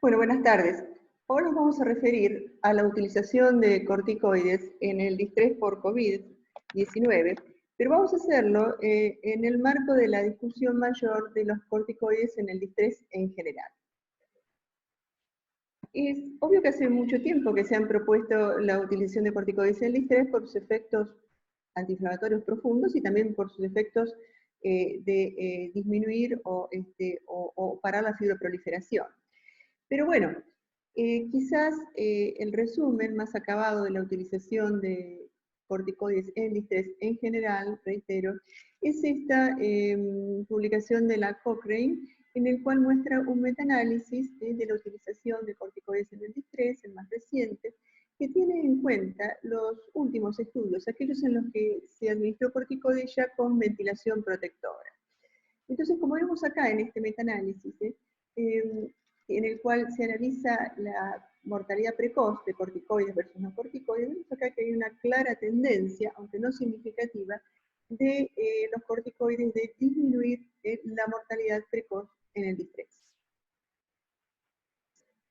Bueno, buenas tardes. Ahora nos vamos a referir a la utilización de corticoides en el distrés por COVID-19, pero vamos a hacerlo en el marco de la discusión mayor de los corticoides en el distrés en general. Es obvio que hace mucho tiempo que se han propuesto la utilización de corticoides en el distrés por sus efectos antiinflamatorios profundos y también por sus efectos de disminuir o parar la fibroproliferación. Pero bueno, quizás el resumen más acabado de la utilización de corticoides en distrés en general, reitero, es esta publicación de la Cochrane, en el cual muestra un metaanálisis de la utilización de corticoides en el distrés, el más reciente, que tiene en cuenta los últimos estudios, aquellos en los que se administró corticoides ya con ventilación protectora. Entonces, como vemos acá en este metaanálisis, en el cual se analiza la mortalidad precoz de corticoides versus no corticoides, vemos acá que hay una clara tendencia, aunque no significativa, de los corticoides de disminuir la mortalidad precoz en el distrés.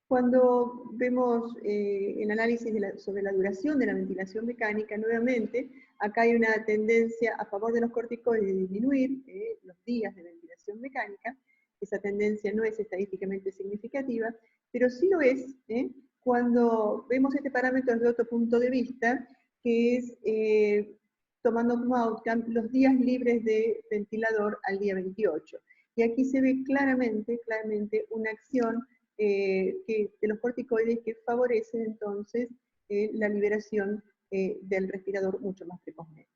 Cuando vemos el análisis sobre la duración de la ventilación mecánica, nuevamente, acá hay una tendencia a favor de los corticoides de disminuir los días de ventilación mecánica. Esa tendencia no es estadísticamente significativa, pero sí lo es cuando vemos este parámetro desde otro punto de vista, que es tomando como outcome los días libres de ventilador al día 28. Y aquí se ve claramente una acción de los corticoides que favorecen entonces la liberación del respirador mucho más precozmente.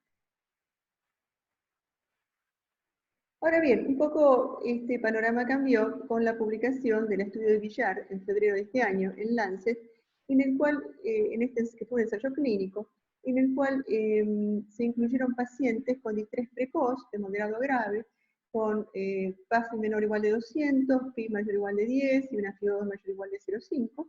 Ahora bien, un poco este panorama cambió con la publicación del estudio de Villar en febrero de este año en Lancet, en el cual, que fue un ensayo clínico, en el cual se incluyeron pacientes con distrés precoz, de moderado a grave, con PAF menor o igual de 200, PI mayor o igual de 10 y una FIO2 mayor o igual de 0,5,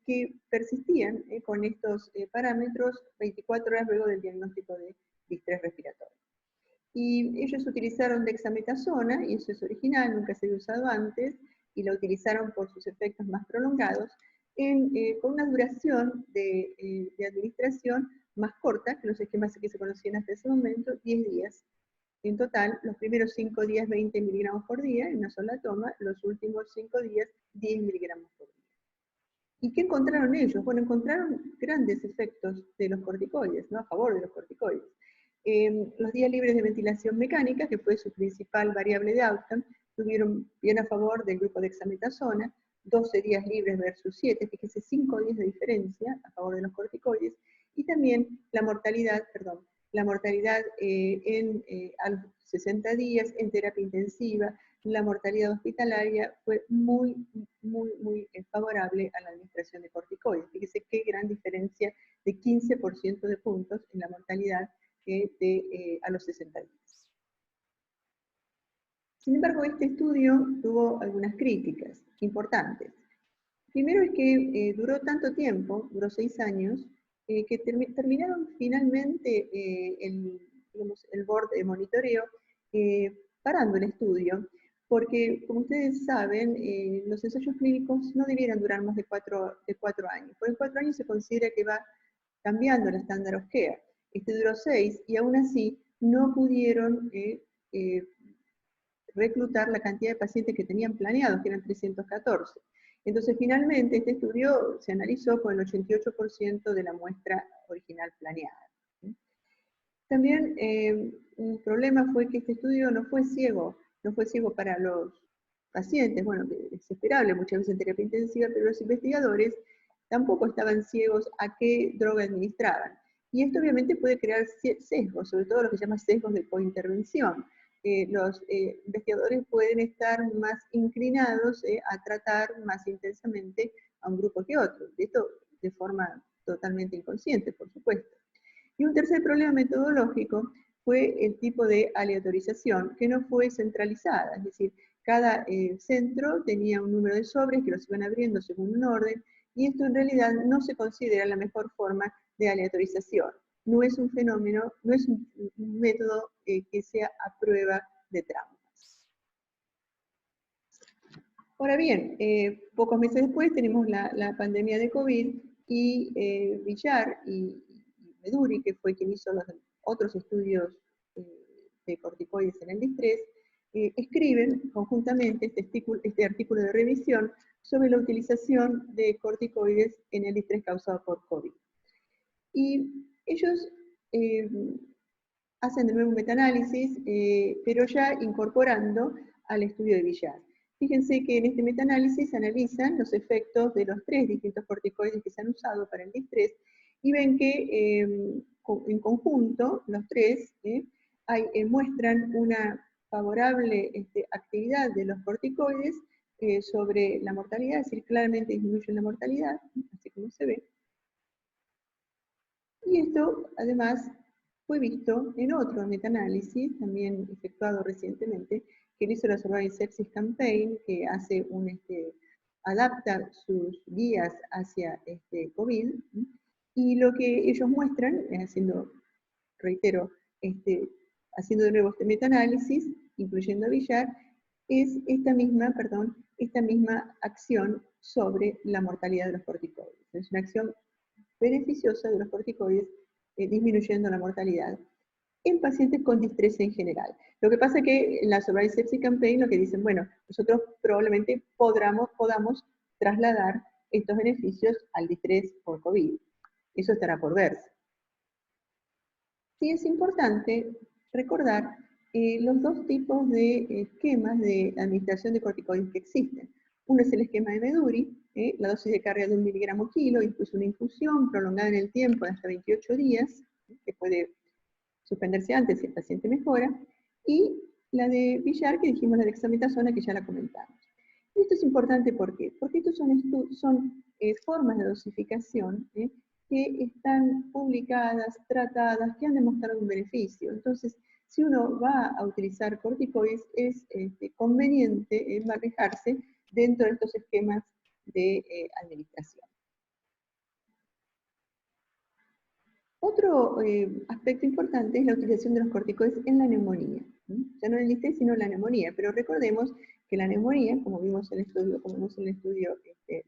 que persistían con estos parámetros 24 horas luego del diagnóstico de distrés respiratorio. Y ellos utilizaron dexametasona, y eso es original, nunca se había usado antes, y la utilizaron por sus efectos más prolongados, con una duración de administración más corta que los esquemas que se conocían hasta ese momento, 10 días. En total, los primeros 5 días 20 miligramos por día en una sola toma, los últimos 5 días 10 miligramos por día. ¿Y qué encontraron ellos? Bueno, encontraron grandes efectos de los corticoides, ¿no? A favor de los corticoides. Los días libres de ventilación mecánica, que fue su principal variable de outcome, tuvieron bien a favor del grupo de dexametasona, 12 días libres versus 7, fíjese, 5 días de diferencia a favor de los corticoides, y también la mortalidad a los 60 días en terapia intensiva, la mortalidad hospitalaria fue muy favorable a la administración de corticoides. Fíjese qué gran diferencia de 15% de puntos en la mortalidad a los 60 días. Sin embargo, este estudio tuvo algunas críticas importantes. Primero es que duró tanto tiempo, duró 6 años, que terminaron finalmente el board de monitoreo parando el estudio, porque, como ustedes saben, los ensayos clínicos no debieran durar más de 4 años. Por 4 años se considera que va cambiando el estándar of care. Este duró 6 y aún así no pudieron reclutar la cantidad de pacientes que tenían planeados, que eran 314. Entonces, finalmente, este estudio se analizó con el 88% de la muestra original planeada. También un problema fue que este estudio no fue ciego para los pacientes, bueno, es esperable muchas veces en terapia intensiva, pero los investigadores tampoco estaban ciegos a qué droga administraban. Y esto obviamente puede crear sesgos, sobre todo lo que se llama sesgos de cointervención. Los investigadores pueden estar más inclinados a tratar más intensamente a un grupo que otro. Esto de forma totalmente inconsciente, por supuesto. Y un tercer problema metodológico fue el tipo de aleatorización, que no fue centralizada, es decir, cada centro tenía un número de sobres que los iban abriendo según un orden, y esto en realidad no se considera la mejor forma de aleatorización. No es un fenómeno, no es un método que sea a prueba de trampas. Ahora bien, pocos meses después tenemos la pandemia de COVID y Villar y Meduri, que fue quien hizo los otros estudios de corticoides en el distrés, escriben conjuntamente este artículo de revisión sobre la utilización de corticoides en el distrés causado por COVID. Y ellos hacen de nuevo un metaanálisis, pero ya incorporando al estudio de Villar. Fíjense que en este metaanálisis analizan los efectos de los 3 distintos corticoides que se han usado para el distrés y ven que en conjunto, los 3, muestran una favorable actividad de los corticoides sobre la mortalidad, es decir, claramente disminuyen la mortalidad, así como se ve. Y esto, además, fue visto en otro metaanálisis, también efectuado recientemente, que hizo la Surviving Sepsis Campaign, que hace adapta sus guías hacia COVID, y lo que ellos muestran, reitero, haciendo de nuevo este metaanálisis, incluyendo a Villar, es esta misma acción sobre la mortalidad de los corticoides. Es una acción beneficiosa de los corticoides, disminuyendo la mortalidad en pacientes con distrés en general. Lo que pasa es que en la Surviving Sepsis Campaign lo que dicen, bueno, nosotros probablemente podamos trasladar estos beneficios al distrés por COVID. Eso estará por verse. Sí es importante recordar los dos tipos de esquemas de administración de corticoides que existen. Uno es el esquema de Meduri, la dosis de carga de 1 miligramo kilo, incluso una infusión prolongada en el tiempo de hasta 28 días, que puede suspenderse antes si el paciente mejora, y la de Villar, que dijimos la dexametasona, que ya la comentamos. Y esto es importante, ¿por qué? Porque estos son formas de dosificación que están publicadas, tratadas, que han demostrado un beneficio. Entonces, si uno va a utilizar corticoides, es conveniente manejarse dentro de estos esquemas de administración. Otro aspecto importante es la utilización de los corticoides en la neumonía. Ya no en el distrés, sino en la neumonía. Pero recordemos que la neumonía, como vimos en el estudio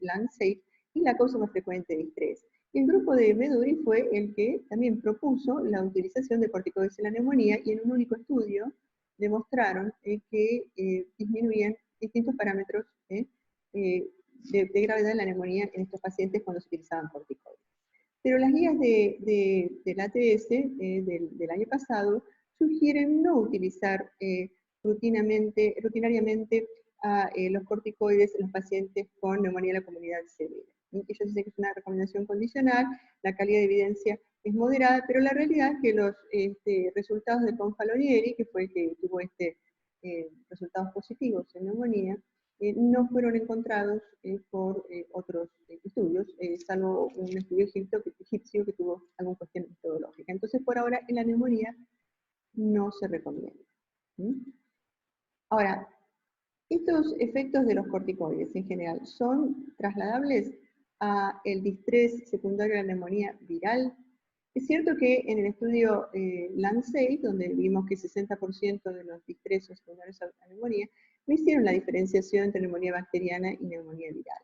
Lancet, es la causa más frecuente de distrés. Y el grupo de Meduri fue el que también propuso la utilización de corticoides en la neumonía, y en un único estudio demostraron que disminuían distintos parámetros de gravedad de la neumonía en estos pacientes cuando se utilizaban corticoides. Pero las guías del ATS del año pasado sugieren no utilizar rutinariamente a los corticoides en los pacientes con neumonía de la comunidad severa. Ellos dicen que es una recomendación condicional, la calidad de evidencia es moderada, pero la realidad es que los resultados de Confalonieri, que fue el que tuvo resultados positivos en neumonía, no fueron encontrados por otros estudios, salvo un estudio egipcio que tuvo alguna cuestión metodológica. Entonces, por ahora, en la neumonía no se recomienda. Ahora, estos efectos de los corticoides en general son trasladables a el distrés secundario de la neumonía viral. Es cierto que en el estudio Lancet, donde vimos que 60% de los distresos secundarios a la neumonía, no hicieron la diferenciación entre neumonía bacteriana y neumonía viral.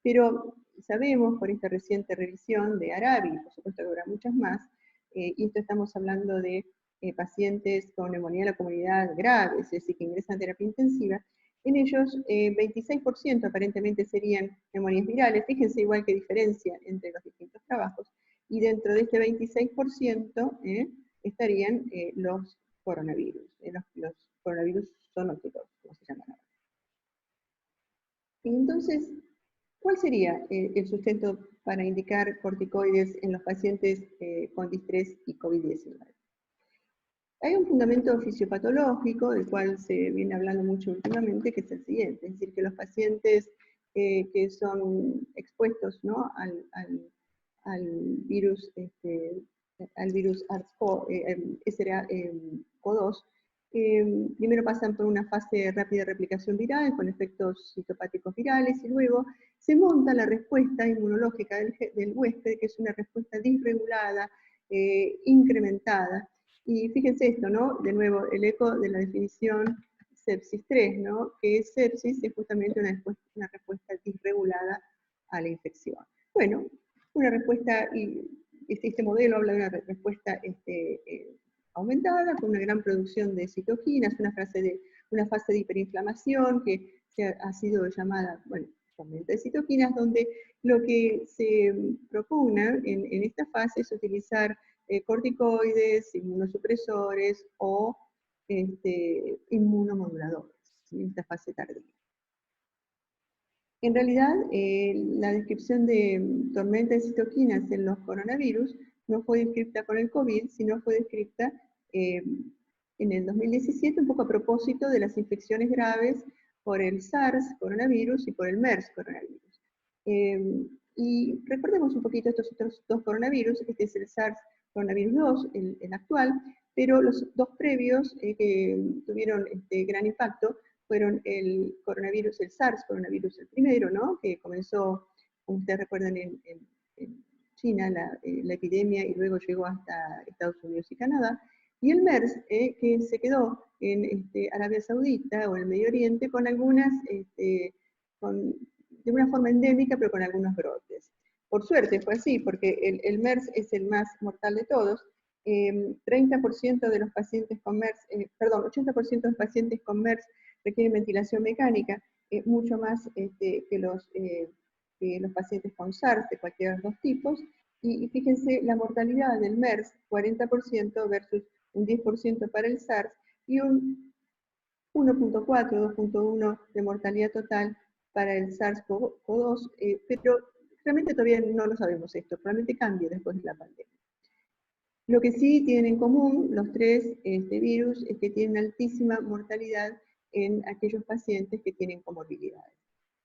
Pero sabemos por esta reciente revisión de Arabi, por supuesto que habrá muchas más, y esto estamos hablando de pacientes con neumonía de la comunidad grave, es decir, que ingresan a terapia intensiva. En ellos, 26% aparentemente serían neumonías virales. Fíjense igual que diferencia entre los distintos trabajos. Y dentro de este 26% estarían los coronavirus, los coronavirus zoonóticos, como se llaman ahora. Entonces, ¿cuál sería el sustento para indicar corticoides en los pacientes con distrés y COVID-19? Hay un fundamento fisiopatológico, del cual se viene hablando mucho últimamente, que es el siguiente, es decir, que los pacientes que son expuestos, ¿no?, al virus SARS-CoV-2, primero pasan por una fase rápida de replicación viral con efectos citopáticos virales, y luego se monta la respuesta inmunológica del huésped, que es una respuesta disregulada, incrementada. Y fíjense esto, ¿no? De nuevo, el eco de la definición sepsis 3, ¿no? Que es sepsis es justamente una respuesta disregulada a la infección. Bueno, una respuesta, y este modelo habla de una respuesta aumentada, con una gran producción de citoquinas, una fase de hiperinflamación que ha sido llamada, bueno, tormenta de citoquinas, donde lo que se propugna en esta fase es utilizar corticoides, inmunosupresores o inmunomoduladores en esta fase tardía. En realidad, la descripción de tormenta de citoquinas en los coronavirus no fue descrita con el COVID, sino fue descrita en el 2017, un poco a propósito de las infecciones graves por el SARS coronavirus y por el MERS coronavirus. Y recordemos un poquito estos otros dos coronavirus. Este es el SARS coronavirus 2, el actual, pero los dos previos que tuvieron gran impacto fueron el coronavirus, el SARS coronavirus, el primero, ¿no? Que comenzó, como ustedes recuerdan, en China, la epidemia, y luego llegó hasta Estados Unidos y Canadá, y el MERS, que se quedó en Arabia Saudita o el Medio Oriente con algunas, de una forma endémica, pero con algunos brotes. Por suerte fue así, porque el MERS es el más mortal de todos. 30% de los pacientes con MERS, 80% de los pacientes con MERS requieren ventilación mecánica, mucho más que los pacientes con SARS de cualquiera de los dos tipos. Y fíjense la mortalidad del MERS, 40% versus un 10% para el SARS, y un 1.4, 2.1 de mortalidad total para el SARS-CoV-2, pero realmente todavía no lo sabemos esto, probablemente cambie después de la pandemia. Lo que sí tienen en común los tres virus es que tienen altísima mortalidad en aquellos pacientes que tienen comorbilidades.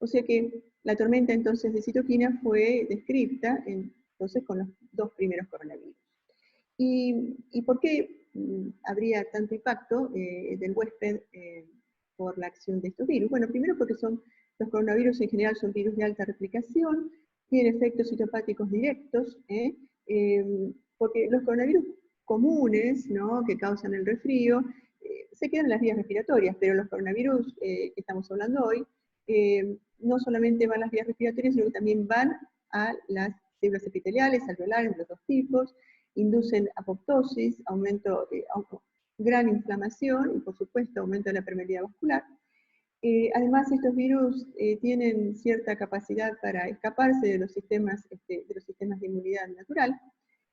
O sea que la tormenta entonces de citoquinas fue descrita entonces con los dos primeros coronavirus. ¿Y por qué habría tanto impacto del huésped por la acción de estos virus? Bueno, primero porque los coronavirus en general son virus de alta replicación, tienen efectos citopáticos directos, porque los coronavirus comunes, ¿no?, que causan el resfrío, se quedan en las vías respiratorias, pero los coronavirus que estamos hablando hoy, no solamente van a las vías respiratorias, sino que también van a las células epiteliales, alveolares, de los dos tipos, inducen apoptosis, gran inflamación y, por supuesto, aumento de la permeabilidad vascular. Además, estos virus tienen cierta capacidad para escaparse de los sistemas de inmunidad natural.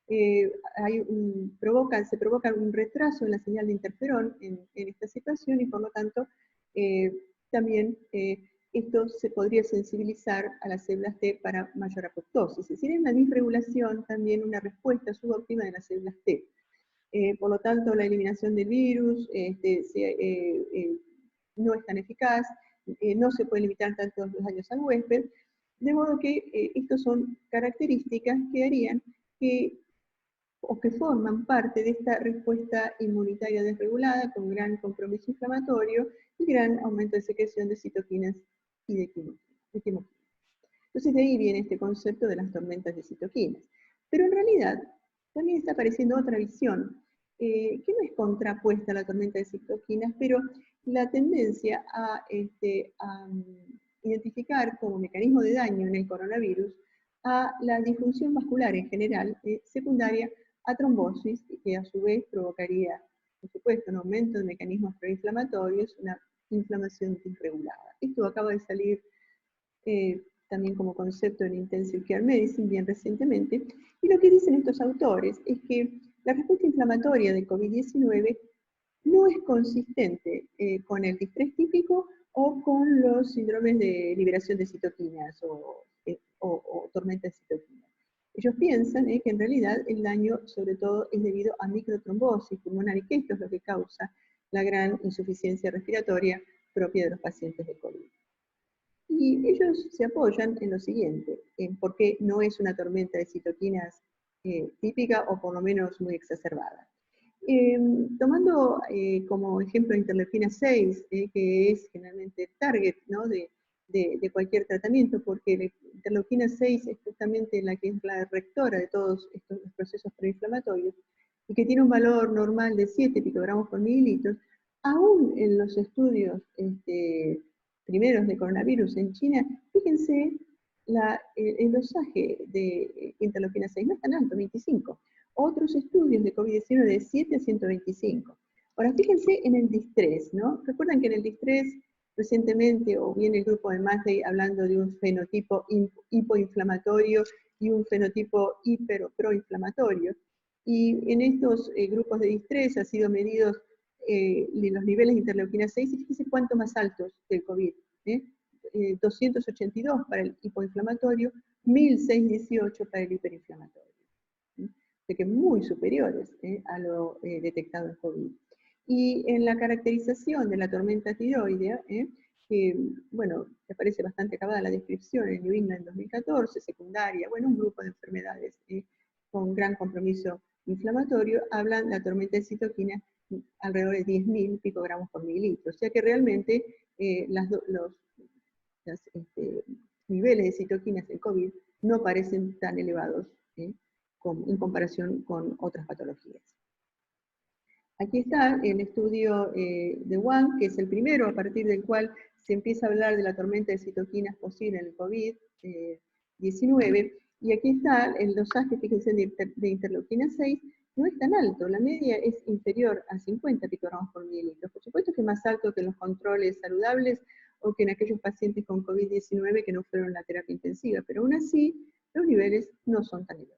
Se provoca un retraso en la señal de interferón en esta situación, y por lo tanto también esto se podría sensibilizar a las células T para mayor apoptosis. Es decir, hay una disregulación, también una respuesta subóptima de las células T. Por lo tanto, la eliminación del virus no es tan eficaz, no se puede limitar tantos los daños al huésped, de modo que estas son características que harían que forman parte de esta respuesta inmunitaria desregulada con gran compromiso inflamatorio y gran aumento de secreción de citoquinas y de quimoquinas. Entonces de ahí viene este concepto de las tormentas de citoquinas. Pero en realidad también está apareciendo otra visión, que no es contrapuesta a la tormenta de citoquinas, pero la tendencia a identificar como mecanismo de daño en el coronavirus a la disfunción vascular en general, secundaria a trombosis, que a su vez provocaría, por supuesto, un aumento de mecanismos proinflamatorios, una inflamación disregulada. Esto acaba de salir también como concepto en Intensive Care Medicine bien recientemente, y lo que dicen estos autores es que la respuesta inflamatoria de COVID-19 no es consistente con el distrés típico o con los síndromes de liberación de citoquinas o tormentas de citoquinas. Ellos piensan que en realidad el daño sobre todo es debido a microtrombosis pulmonar, y que esto es lo que causa la gran insuficiencia respiratoria propia de los pacientes de COVID. Y ellos se apoyan en lo siguiente, en por qué no es una tormenta de citoquinas típica, o por lo menos muy exacerbada. Tomando como ejemplo interleuquina 6, que es generalmente target, ¿no?, de cualquier tratamiento, porque la interleuquina 6 es justamente la que es la rectora de todos estos procesos preinflamatorios, y que tiene un valor normal de 7 picogramos por mililitros, aún en los estudios primeros de coronavirus en China, fíjense, el dosaje de interleuquina 6 no es tan alto, 25. Otros estudios de COVID-19 de 7 a 125. Ahora, fíjense en el distrés, ¿no? Recuerdan que en el distrés recientemente, o bien el grupo de Masley hablando de un fenotipo hipoinflamatorio y un fenotipo hiper o proinflamatorio. Y en estos grupos de distrés han sido medidos los niveles de interleuquina 6, y fíjense cuánto más altos del COVID. 282 para el hipoinflamatorio, 1618 para el hiperinflamatorio. De que muy superiores a lo detectado en COVID. Y en la caracterización de la tormenta tiroidea, que, bueno, que aparece bastante acabada la descripción en New England en 2014, secundaria, bueno, un grupo de enfermedades con gran compromiso inflamatorio, hablan de la tormenta de citoquinas alrededor de 10.000 picogramos por mililitro. O sea que realmente los niveles de citoquinas en COVID no parecen tan elevados en comparación con otras patologías. Aquí está el estudio de Wang, que es el primero a partir del cual se empieza a hablar de la tormenta de citoquinas posible en el COVID-19, y aquí está el dosaje, fíjense, de interleuquina 6, no es tan alto, la media es inferior a 50 picogramos por mililitro. Por supuesto que es más alto que en los controles saludables o que en aquellos pacientes con COVID-19 que no fueron a la terapia intensiva, pero aún así los niveles no son tan elevados.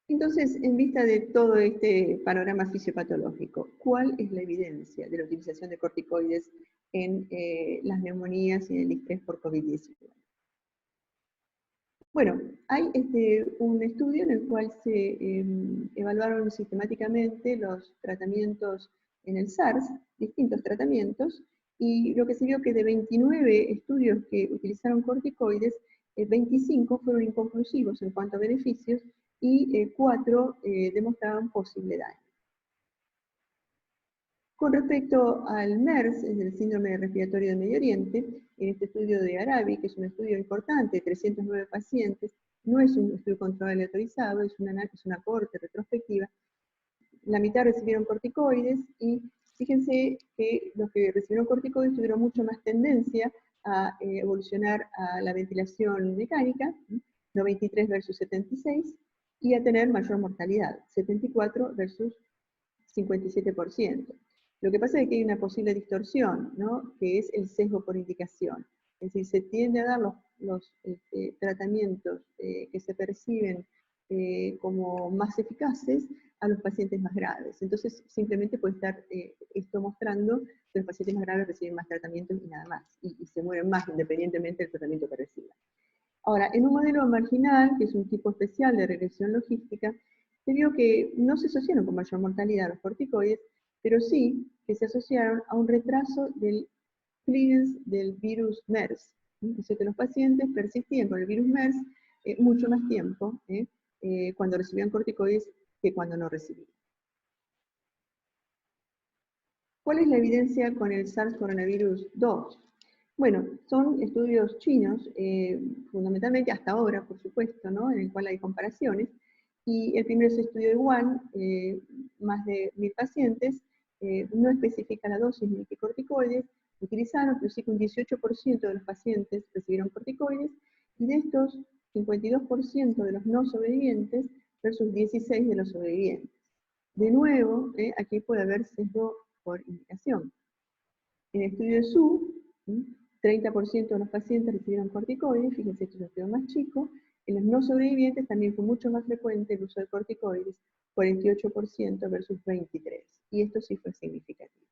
Entonces, en vista de todo este panorama fisiopatológico, ¿cuál es la evidencia de la utilización de corticoides en las neumonías y en el estrés por COVID-19? Bueno, hay un estudio en el cual se evaluaron sistemáticamente los tratamientos en el SARS, distintos tratamientos, y lo que se vio que de 29 estudios que utilizaron corticoides, 25 fueron inconclusivos en cuanto a beneficios y 4 demostraban posible daño. Con respecto al MERS, es el síndrome respiratorio del Medio Oriente, en este estudio de Arabi, que es un estudio importante de 309 pacientes, no es un estudio controlado y autorizado, es una cohorte retrospectiva. La mitad recibieron corticoides y fíjense que los que recibieron corticoides tuvieron mucho más tendencia a evolucionar a la ventilación mecánica, 93 versus 76, y a tener mayor mortalidad, 74 versus 57%. Lo que pasa es que hay una posible distorsión, ¿no? Que es el sesgo por indicación. Es decir, se tiende a dar los tratamientos que se perciben como más eficaces a los pacientes más graves. Entonces, simplemente puede estar esto mostrando que los pacientes más graves reciben más tratamientos y nada más, y se mueren más independientemente del tratamiento que reciban. Ahora, en un modelo marginal, que es un tipo especial de regresión logística, se vio que no se asociaron con mayor mortalidad los corticoides, pero sí que se asociaron a un retraso del clearance del virus MERS. O sea que los pacientes persistían con el virus MERS mucho más tiempo cuando recibían corticoides que cuando no recibían. ¿Cuál es la evidencia con el SARS coronavirus 2? Bueno, son estudios chinos, fundamentalmente hasta ahora, por supuesto, ¿no? En el cual hay comparaciones, y el primero es el estudio de Wuhan, más de 1000 pacientes, no especifica la dosis ni qué corticoides utilizaron, pero sí que un 18% de los pacientes recibieron corticoides, y de estos, 52% de los no sobrevivientes versus 16 de los sobrevivientes. De nuevo, aquí puede haber sesgo por indicación. En el estudio de Su, 30% de los pacientes recibieron corticoides, fíjense, esto es un estudio más chico. En los no sobrevivientes también fue mucho más frecuente el uso de corticoides, 48% versus 23%, y esto sí fue significativo.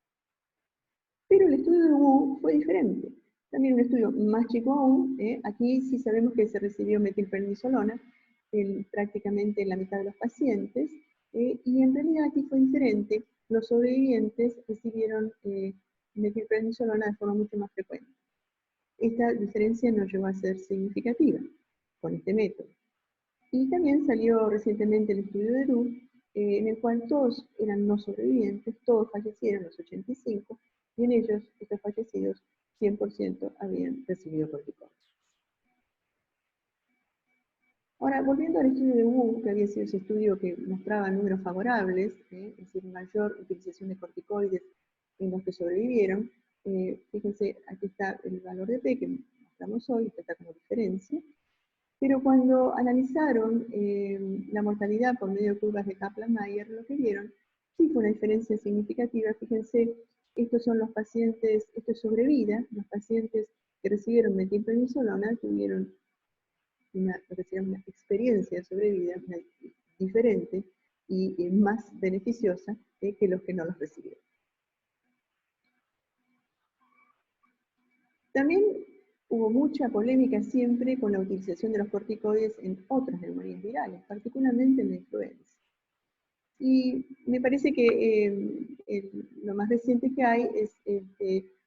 Pero el estudio de Wu fue diferente. También un estudio más chico aún, aquí sí sabemos que se recibió metilprednisolona en prácticamente la mitad de los pacientes, y en realidad aquí fue diferente. Los sobrevivientes recibieron metilprednisolona de forma mucho más frecuente. Esta diferencia no llegó a ser significativa con este método. Y también salió recientemente el estudio de Du, en el cual todos eran no sobrevivientes, todos fallecieron, los 85, y en ellos, estos fallecidos, 100% habían recibido corticoides. Ahora, volviendo al estudio de Wu, que había sido ese estudio que mostraba números favorables, es decir, mayor utilización de corticoides en los que sobrevivieron. Fíjense, aquí está el valor de P que mostramos hoy, esta está como diferencia. Pero cuando analizaron la mortalidad por medio de curvas de Kaplan-Meier, lo que vieron sí fue una diferencia significativa. Fíjense, estos son los pacientes, esto es sobrevida, los pacientes que recibieron metilprednisolona tuvieron lo que se llama una experiencia de sobrevida diferente y más beneficiosa que los que no los recibieron. También hubo mucha polémica siempre con la utilización de los corticoides en otras neumonías virales, particularmente en la influenza. Y me parece que lo más reciente que hay es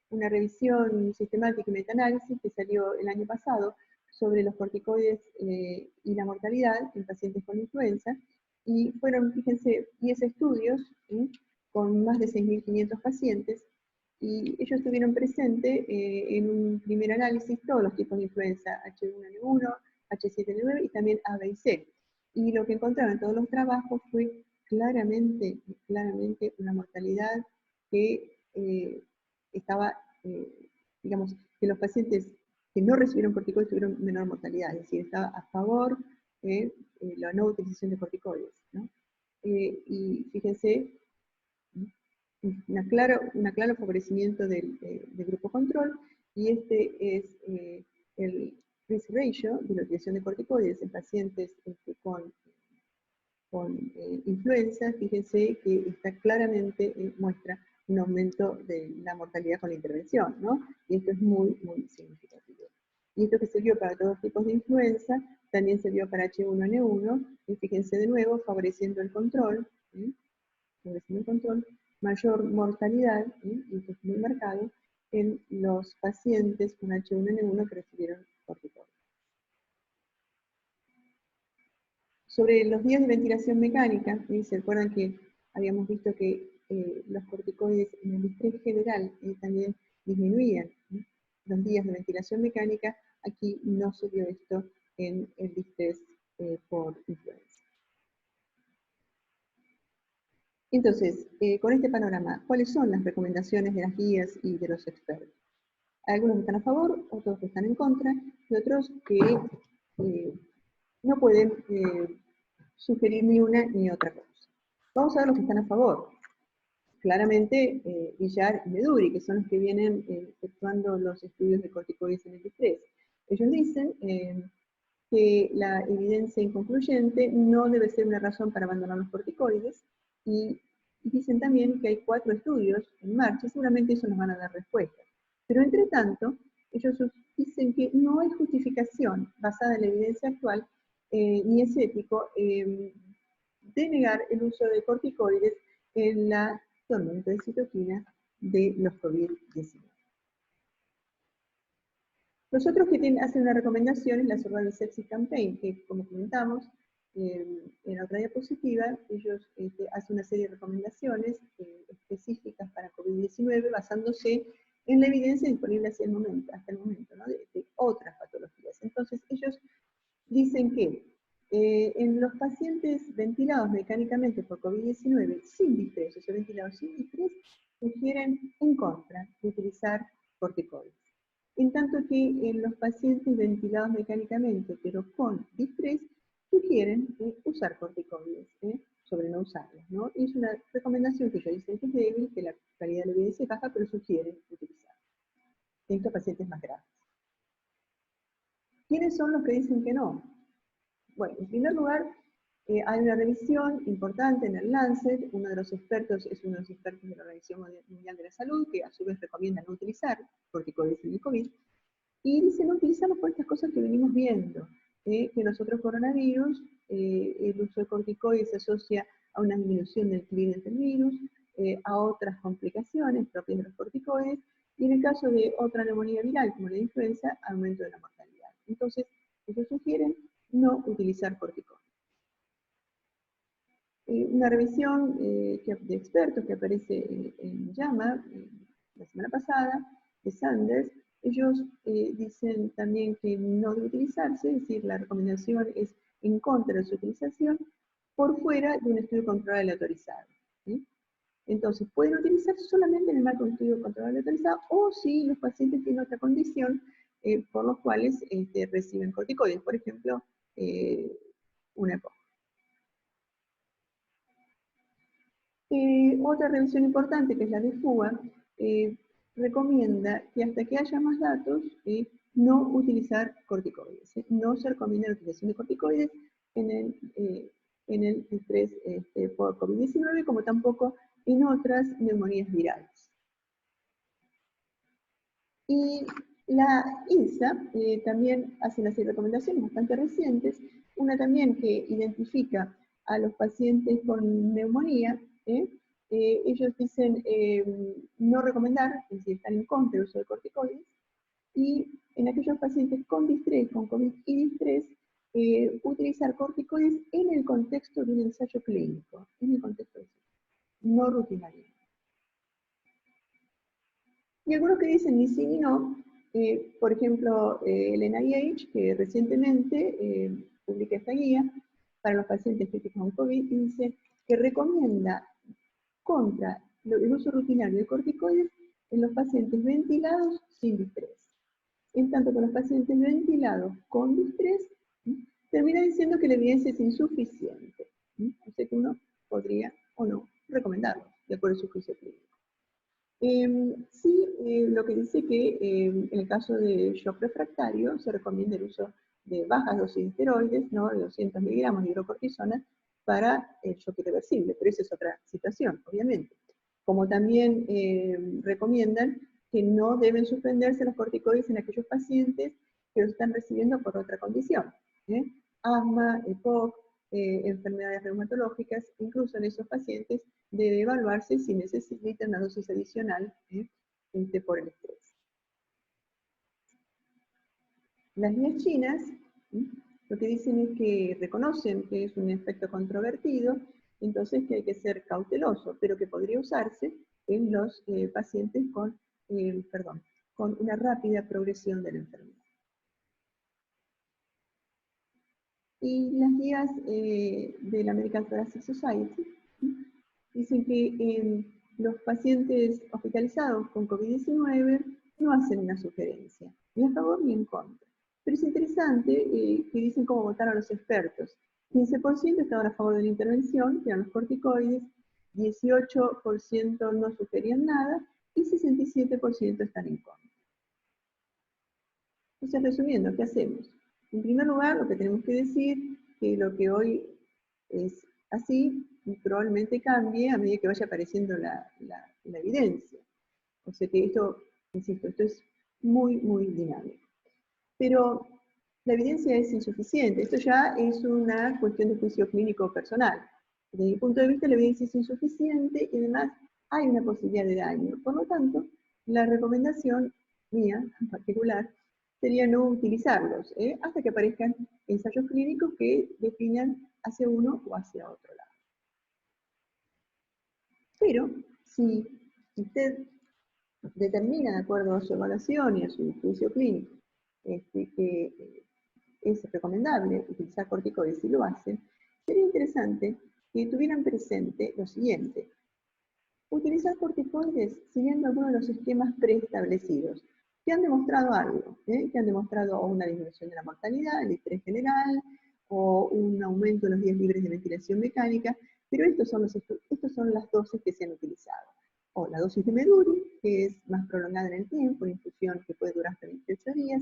una revisión sistemática y metaanálisis que salió el año pasado sobre los corticoides y la mortalidad en pacientes con influenza. Y fueron, fíjense, 10 estudios con más de 6.500 pacientes. Y ellos tuvieron presente en un primer análisis todos los tipos de influenza, H1N1, H7N9 y también A, B y C. Y lo que encontraron en todos los trabajos fue claramente una mortalidad que estaba, digamos, que los pacientes que no recibieron corticoides tuvieron menor mortalidad, es decir, estaba a favor de la no utilización de corticoides, ¿no? Y fíjense, un claro favorecimiento del grupo control, y este es el risk ratio de la utilización de corticoides en pacientes con influenza. Fíjense que está claramente, muestra un aumento de la mortalidad con la intervención, ¿no? Y esto es muy, muy significativo. Y esto que se vio para todos tipos de influenza, también se vio para H1N1, y fíjense de nuevo, favoreciendo el control, mayor mortalidad, y esto es muy marcado, en los pacientes con H1N1 que recibieron corticoides. Sobre los días de ventilación mecánica, ¿se acuerdan que habíamos visto que los corticoides en el distrés general también disminuían los días de ventilación mecánica? Aquí no se vio esto en el distrés por influenza. Entonces, con este panorama, ¿cuáles son las recomendaciones de las guías y de los expertos? Hay algunos que están a favor, otros que están en contra, y otros que no pueden sugerir ni una ni otra cosa. Vamos a ver los que están a favor. Claramente, Villar y Meduri, que son los que vienen efectuando los estudios de corticoides en el distrés. Ellos dicen que la evidencia inconcluyente no debe ser una razón para abandonar los corticoides, y dicen también que hay 4 estudios en marcha, y seguramente eso nos van a dar respuestas. Pero entre tanto, ellos dicen que no hay justificación basada en la evidencia actual, ni es ético, de negar el uso de corticoides en la tormenta de citoquinas de los COVID-19. Los otros que hacen una recomendación es la Survival Sepsis Campaign, que como comentamos en otra diapositiva, ellos hacen una serie de recomendaciones específicas para COVID-19 basándose en la evidencia disponible hasta el momento, ¿no? de otras patologías. Entonces ellos dicen que en los pacientes ventilados mecánicamente por COVID-19 sin distrés, o sea, ventilados sin distrés, sugieren en contra de utilizar corticoides. En tanto que en los pacientes ventilados mecánicamente, pero con distrés, sugieren usar corticoides, sobre no usarlos, ¿no? Y es una recomendación que ellos dicen que es débil, que la calidad de la evidencia es baja, pero sugieren utilizar en estos pacientes más graves. ¿Quiénes son los que dicen que no? Bueno, en primer lugar, hay una revisión importante en el Lancet. Uno de los expertos es uno de los expertos de la Organización Mundial de la Salud, que a su vez recomienda no utilizar corticoides en el COVID, y dice no utilizarlos por estas cosas que venimos viendo, que en los otros coronavirus el uso de corticoides se asocia a una disminución del clearance del virus, a otras complicaciones propias de los corticoides, y en el caso de otra neumonía viral como la influenza, aumento de la mortalidad. Entonces, ellos sugieren no utilizar corticoides. Una revisión de expertos que aparece en JAMA la semana pasada, de Sanders, ellos dicen también que no debe utilizarse, es decir, la recomendación es en contra de su utilización por fuera de un estudio controlado y autorizado, ¿sí? Entonces, pueden utilizarse solamente en el marco de un estudio controlado autorizado, o si los pacientes tienen otra condición por los cuales reciben corticoides, por ejemplo, una EPOC. Otra revisión importante, que es la de FUA, recomienda que hasta que haya más datos, no utilizar corticoides. No se recomienda la utilización de corticoides en el estrés por COVID-19, como tampoco en otras neumonías virales. Y la INSA también hace una serie de recomendaciones bastante recientes, una también que identifica a los pacientes con neumonía. Ellos dicen no recomendar, es decir, están en contra del uso de corticoides, y en aquellos pacientes con distrés, con COVID y distrés, utilizar corticoides en el contexto de un ensayo clínico, en el contexto de eso, no rutinario. Y algunos que dicen ni sí ni no, por ejemplo, el NIH, que recientemente publica esta guía para los pacientes críticos con COVID, y dice que recomienda contra el uso rutinario de corticoides en los pacientes ventilados sin distrés. En tanto que los pacientes ventilados con distrés, termina diciendo que la evidencia es insuficiente. O sea que uno podría o no recomendarlo, de acuerdo a su juicio clínico. Sí, lo que dice que en el caso de shock refractario se recomienda el uso de bajas dosis de esteroides, ¿no? De 200 miligramos de hidrocortisona para el shock irreversible, pero esa es otra situación, obviamente. Como también recomiendan que no deben suspenderse los corticoides en aquellos pacientes que los están recibiendo por otra condición, asma, EPOC, enfermedades reumatológicas. Incluso en esos pacientes debe evaluarse si necesitan una dosis adicional por el estrés. Las guías chinas lo que dicen es que reconocen que es un efecto controvertido, entonces que hay que ser cauteloso, pero que podría usarse en los pacientes con una rápida progresión de la enfermedad. Y las guías de la American Thoracic Society dicen que los pacientes hospitalizados con COVID-19 no hacen una sugerencia, ni a favor ni en contra. Pero es interesante que dicen cómo votaron los expertos. 15% estaban a favor de la intervención, que eran los corticoides, 18% no sugerían nada, y 67% están en contra. Entonces, resumiendo, ¿qué hacemos? En primer lugar, lo que tenemos que decir, que lo que hoy es así, probablemente cambie a medida que vaya apareciendo la evidencia. O sea que esto, insisto, esto es muy, muy dinámico. Pero la evidencia es insuficiente. Esto ya es una cuestión de juicio clínico personal. Desde mi punto de vista, la evidencia es insuficiente y además hay una posibilidad de daño. Por lo tanto, la recomendación mía, en particular, sería no utilizarlos, hasta que aparezcan ensayos clínicos que definan hacia uno o hacia otro lado. Pero, si usted determina, de acuerdo a su evaluación y a su juicio clínico, que es recomendable utilizar corticoides y lo hacen, sería interesante que tuvieran presente lo siguiente: utilizar corticoides siguiendo algunos de los esquemas preestablecidos, que han demostrado algo, que han demostrado una disminución de la mortalidad, el estrés general, o un aumento de los días libres de ventilación mecánica, pero estos son las dosis que se han utilizado. O la dosis de Meduri, que es más prolongada en el tiempo, una infusión que puede durar hasta 28 días,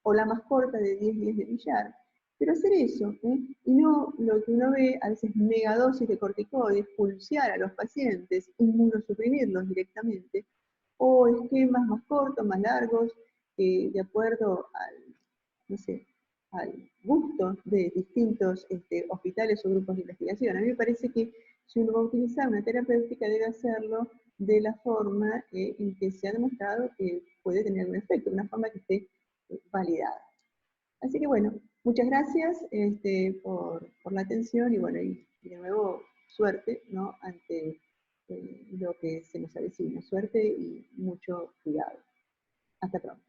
o la más corta de 10 días de billar. Pero hacer eso, y no lo que uno ve, a veces megadosis de corticoides, pulsear a los pacientes, inmunosuprimirlos directamente, o esquemas más cortos, más largos, de acuerdo al gusto de distintos hospitales o grupos de investigación. A mí me parece que si uno va a utilizar una terapéutica debe hacerlo de la forma en que se ha demostrado que puede tener un efecto, una forma que esté validada. Así que bueno, muchas gracias por la atención y bueno, y de nuevo suerte, ¿no?, ante lo que se nos avecina. Suerte y mucho cuidado. Hasta pronto.